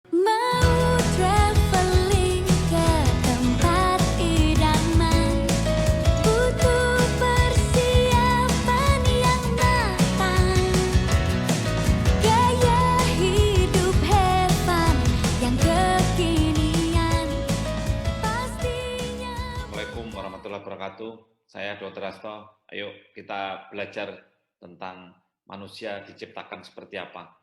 Mau traveling ke tempat idaman, butuh persiapan yang matang, gaya hidup hewan yang kekinian, pastinya. Assalamualaikum warahmatullahi wabarakatuh. Saya Dr. Rasto. Ayo kita belajar tentang manusia diciptakan seperti apa.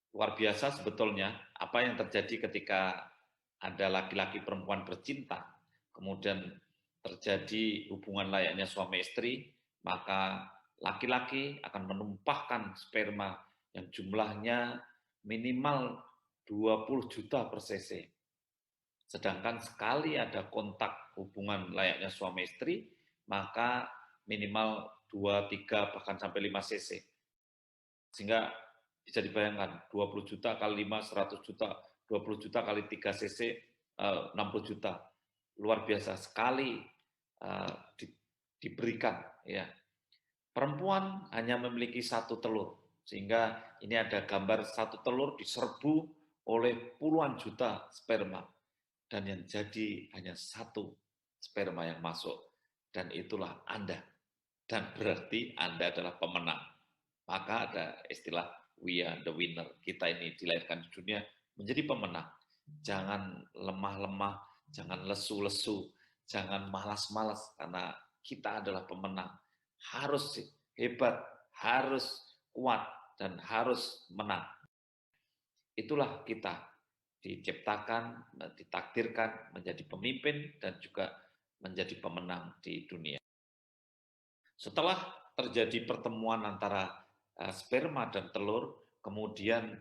Luar biasa sebetulnya apa yang terjadi ketika ada laki-laki perempuan bercinta, kemudian terjadi hubungan layaknya suami istri, maka laki-laki akan menumpahkan sperma yang jumlahnya minimal 20 juta per cc. Sedangkan sekali ada kontak hubungan layaknya suami istri, maka minimal 2, 3, bahkan sampai 5 cc. Sehingga bisa dibayangkan, 20 juta kali 5, 100 juta, 20 juta kali 3 cc, 60 juta. Luar biasa sekali diberikan. Ya. Perempuan hanya memiliki satu telur, sehingga ini ada gambar satu telur diserbu oleh puluhan juta sperma. Dan yang jadi hanya satu sperma yang masuk, dan itulah Anda. Dan berarti Anda adalah pemenang. Maka ada istilah we are the winner. Kita ini dilahirkan di dunia menjadi pemenang. Jangan lemah-lemah, jangan lesu-lesu, jangan malas-malas, karena kita adalah pemenang. Harus hebat, harus kuat, dan harus menang. Itulah kita diciptakan, ditakdirkan menjadi pemimpin dan juga menjadi pemenang di dunia. Setelah terjadi pertemuan antara sperma dan telur, kemudian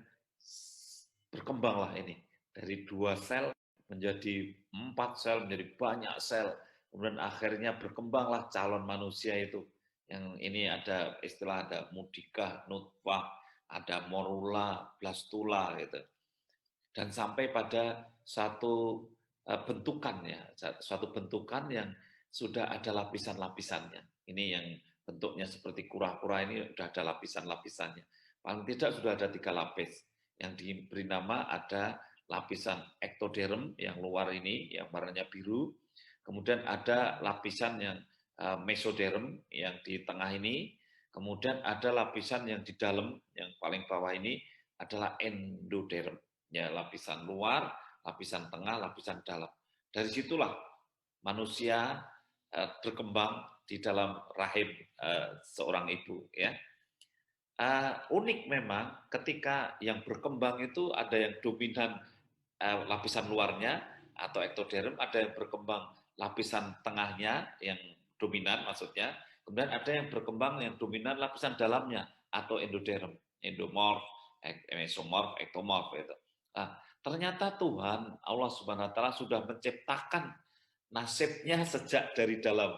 berkembanglah ini dari 2 sel menjadi 4 sel, menjadi banyak sel, kemudian akhirnya berkembanglah calon manusia itu. Yang ini ada istilah, ada mudikah, nutfah, ada morula, blastula gitu. Dan sampai pada satu bentukan ya, suatu bentukan yang sudah ada lapisan-lapisannya. Ini yang bentuknya seperti kura-kura ini sudah ada lapisan-lapisannya. Paling tidak sudah ada 3 lapis. Yang diberi nama ada lapisan ektoderm yang luar ini, yang warnanya biru. Kemudian ada lapisan yang mesoderm yang di tengah ini. Kemudian ada lapisan yang di dalam, yang paling bawah ini adalah endoderm. Ya, lapisan luar, lapisan tengah, lapisan dalam. Dari situlah manusia berkembang di dalam rahim seorang ibu. Ya. Unik memang ketika yang berkembang itu ada yang dominan lapisan luarnya atau ektoderm, ada yang berkembang lapisan tengahnya yang dominan maksudnya, kemudian ada yang berkembang yang dominan lapisan dalamnya atau endoderm, endomorf, mesomorf, ektomorf itu. Nah, ternyata Tuhan Allah Subhanahu wa taala sudah menciptakan nasibnya sejak dari dalam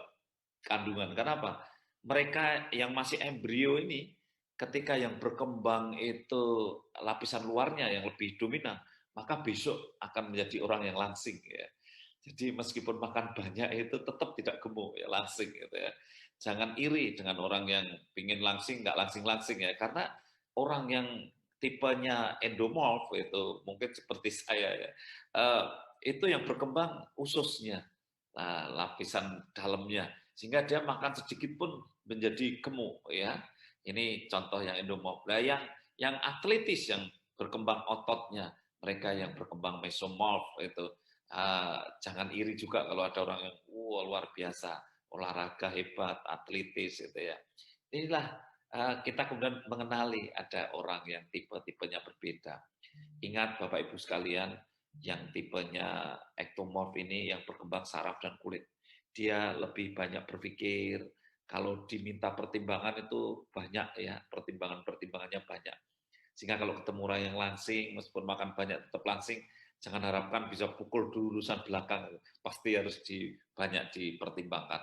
kandungan. Kenapa? Mereka yang masih embrio ini, ketika yang berkembang itu lapisan luarnya yang lebih dominan, maka besok akan menjadi orang yang langsing. Ya. Jadi meskipun makan banyak itu tetap tidak gemuk, ya langsing gitu ya. Jangan iri dengan orang yang pingin langsing, nggak langsing-langsing ya, karena orang yang tipenya endomorf itu mungkin seperti saya ya, itu yang berkembang ususnya, lapisan dalamnya, sehingga dia makan sedikit pun menjadi gemuk ya. Ini contoh yang endomorf. Nah, yang atletis yang berkembang ototnya, mereka yang berkembang mesomorf itu jangan iri juga kalau ada orang yang luar biasa, olahraga hebat, atletis gitu ya. Inilah kita kemudian mengenali ada orang yang tipe-tipenya berbeda. Ingat Bapak Ibu sekalian, yang tipenya ektomorf ini yang berkembang saraf dan kulit. Dia lebih banyak berpikir, kalau diminta pertimbangan itu banyak ya, pertimbangannya banyak. Sehingga kalau ketemu orang yang langsing, meskipun makan banyak tetap langsing, jangan harapkan bisa pukul dulu urusan belakang, pasti harus banyak dipertimbangkan.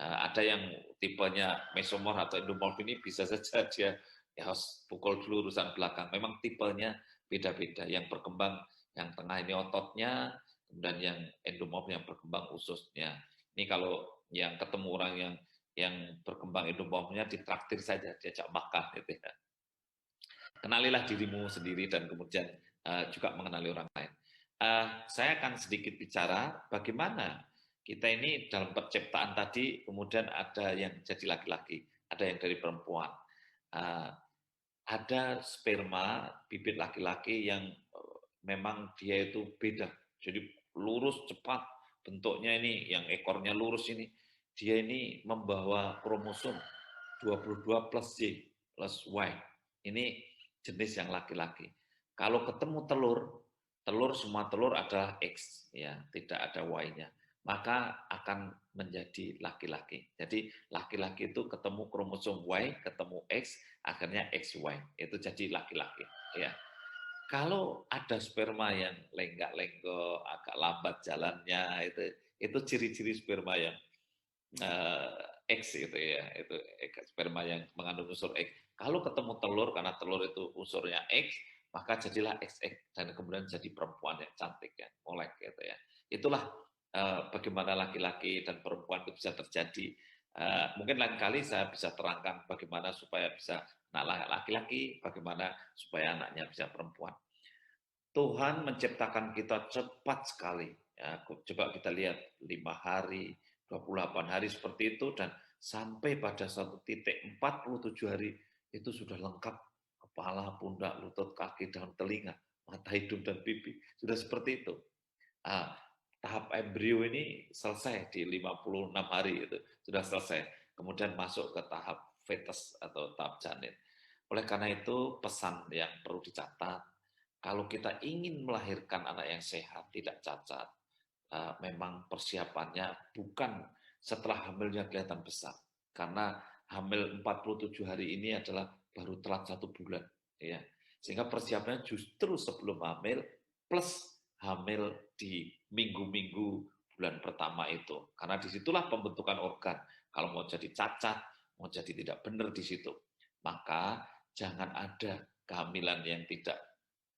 Ada yang tipenya mesomorf atau endomorf ini bisa saja dia ya harus pukul dulu urusan belakang. Memang tipenya beda-beda. Yang berkembang yang tengah ini ototnya, kemudian yang endomorf yang berkembang ususnya. Ini kalau yang ketemu orang yang berkembang endomorfnya ditraktir saja, diajak makan gitu ya. Kenalilah dirimu sendiri dan kemudian juga mengenali orang lain. Saya akan sedikit bicara bagaimana kita ini dalam penciptaan tadi, kemudian ada yang jadi laki-laki, ada yang dari perempuan. Ada sperma bibit laki-laki yang memang dia itu beda. Jadi lurus cepat bentuknya ini, yang ekornya lurus ini. Dia ini membawa kromosom 22 plus Y plus Y. Ini jenis yang laki-laki. Kalau ketemu telur semua telur adalah X, ya, tidak ada Y-nya. Maka akan menjadi laki-laki. Jadi laki-laki itu ketemu kromosom Y, ketemu X, akhirnya XY, itu jadi laki-laki. Ya. Kalau ada sperma yang lenggak-lenggok, agak lambat jalannya, itu ciri-ciri sperma yang X itu ya, itu sperma yang mengandung unsur X. Kalau ketemu telur, karena telur itu unsurnya X, maka jadilah XX dan kemudian jadi perempuan yang cantik ya, molek gitu ya. Itulah bagaimana laki-laki dan perempuan itu bisa terjadi. Mungkin lain kali saya bisa terangkan bagaimana supaya bisa anak laki-laki, bagaimana supaya anaknya bisa perempuan. Tuhan menciptakan kita cepat sekali. Ya, coba kita lihat 5 hari, 28 hari seperti itu, dan sampai pada satu titik 47 hari itu sudah lengkap kepala, pundak, lutut, kaki, dan telinga, mata, hidung, dan pipi. Sudah seperti itu. Tahap embrio ini selesai di 56 hari itu sudah selesai. Kemudian masuk ke tahap fetus atau tahap janin. Oleh karena itu pesan yang perlu dicatat, kalau kita ingin melahirkan anak yang sehat, tidak cacat, memang persiapannya bukan setelah hamilnya kelihatan besar. Karena hamil 47 hari ini adalah baru telat 1 bulan. Ya. Sehingga persiapannya justru sebelum hamil plus hamil di minggu-minggu bulan pertama itu. Karena disitulah pembentukan organ. Kalau mau jadi cacat, mau jadi tidak benar di situ. Maka jangan ada kehamilan yang tidak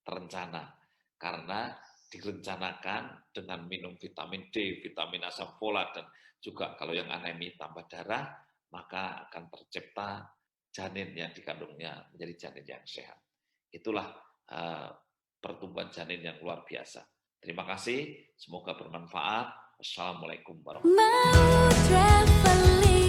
terencana, karena direncanakan dengan minum vitamin D, vitamin asam folat, dan juga kalau yang anemi tambah darah, maka akan tercipta janin yang dikandungnya menjadi janin yang sehat. Itulah pertumbuhan janin yang luar biasa. Terima kasih, semoga bermanfaat. Wassalamualaikum warahmatullahi wabarakatuh.